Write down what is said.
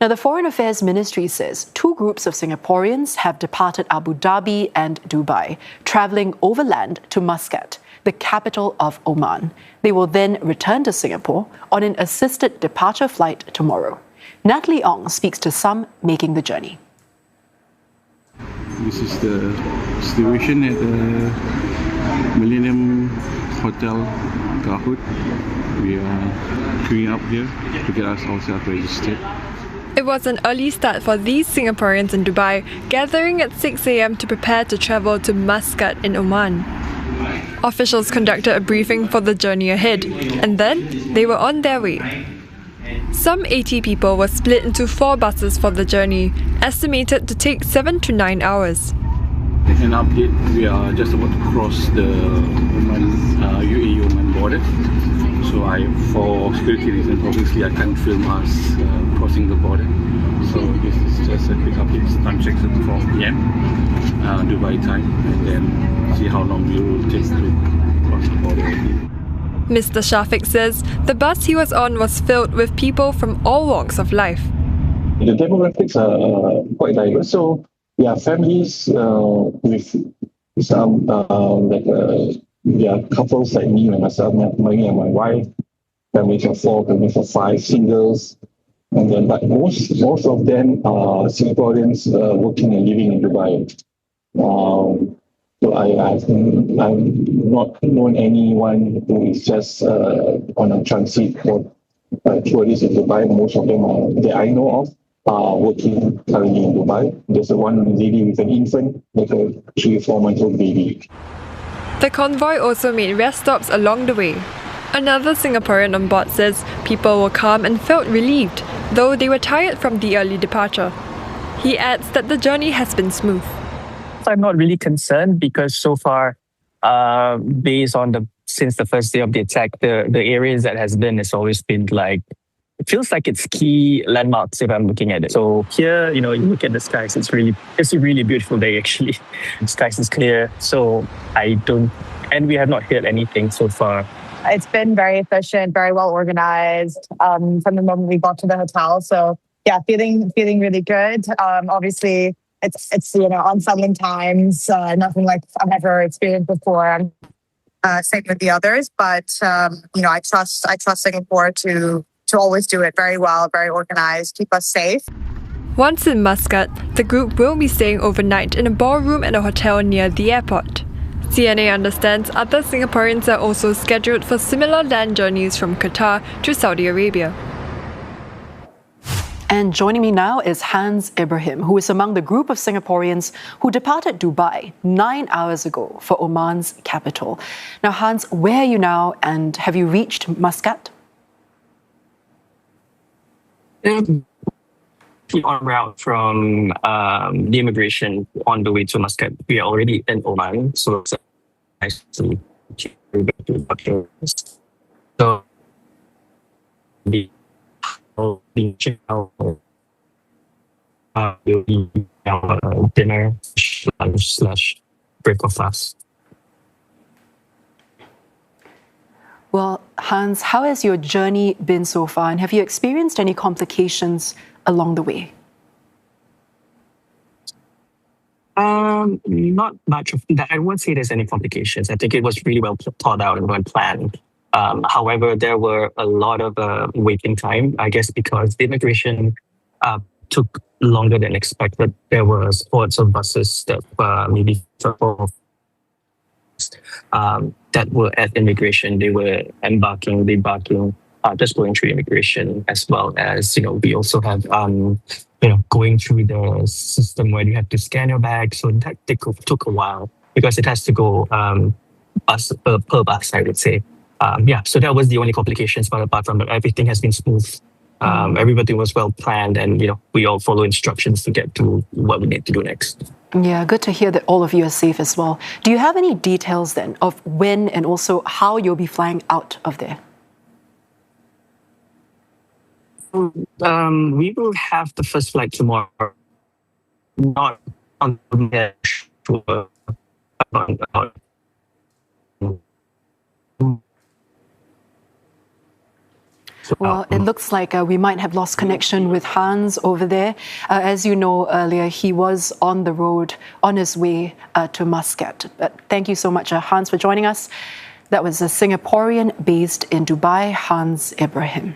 Now, the Foreign Affairs Ministry says two groups of Singaporeans have departed Abu Dhabi and Dubai, travelling overland to Muscat, the capital of Oman. They will then return to Singapore on an assisted departure flight tomorrow. Natalie Ong speaks to some making the journey. This is the situation at the Millennium Hotel Garhoud. We are queuing up here to get ourselves registered. It was an early start for these Singaporeans in Dubai, gathering at 6 a.m. to prepare to travel to Muscat in Oman. Officials conducted a briefing for the journey ahead, and then they were on their way. Some 80 people were split into 4 buses for the journey, estimated to take 7 to 9 hours. An update, we are just about to cross the UAE-Oman border. So for security reasons, obviously I can't film us crossing the border. So this is just a quick update. Time checks at 12 p.m. Dubai time, and then see how long we will take to cross the border. Mr. Shafiq says the bus he was on was filled with people from all walks of life. The demographics are quite diverse. So families with some couples like me and myself, me and my wife, families of 4, families of 5, singles, and then but most of them are Singaporeans working and living in Dubai. So I've not known anyone who is just on a transit for tourists in Dubai. Most of them that I know of are working currently in Dubai. There's one lady with an infant, like a 3 or 4 month old baby. The convoy also made rest stops along the way. Another Singaporean on board says people were calm and felt relieved, though they were tired from the early departure. He adds that the journey has been smooth. I'm not really concerned because so far, based on since the first day of the attack, the areas that has always been like, it feels like it's key landmarks if I'm looking at it. So here, you look at the skies, it's a really beautiful day actually. The skies is clear, so and we have not heard anything so far. It's been very efficient, very well organized from the moment we got to the hotel. So yeah, feeling really good. Obviously, it's unsettling times, nothing like I've ever experienced before. Same with the others, but I trust Singapore to always do it very well, very organized, keep us safe. Once in Muscat, the group will be staying overnight in a ballroom at a hotel near the airport. CNA understands other Singaporeans are also scheduled for similar land journeys from Qatar to Saudi Arabia. And joining me now is Hans Ibrahim, who is among the group of Singaporeans who departed Dubai 9 hours ago for Oman's capital. Now, Hans, where are you now and have you reached Muscat? En route from the immigration on the way to Muscat. We are already in Oman, so it's nice to so the dinner lunch / break of fast. Well, Hans, how has your journey been so far, and have you experienced any complications along the way? Not much of that. I won't say there's any complications. I think it was really well thought out and well planned. However, there were a lot of waiting time, I guess, because the immigration took longer than expected. There were hordes of buses that maybe that were at immigration. They were embarking, debarking, just going through immigration, as well as, we also have, going through the system where you have to scan your bag. So that took a while because it has to go bus per bus, I would say. So that was the only complications, but apart from that, everything has been smooth. Everybody was well planned, and we all follow instructions to get to what we need to do next. Yeah, good to hear that all of you are safe as well. Do you have any details then of when and also how you'll be flying out of there? We will have the first flight tomorrow. Not on the sure about. Well, it looks like we might have lost connection with Hans over there. As you know earlier, he was on the road on his way to Muscat. But thank you so much, Hans, for joining us. That was a Singaporean based in Dubai, Hans Ibrahim.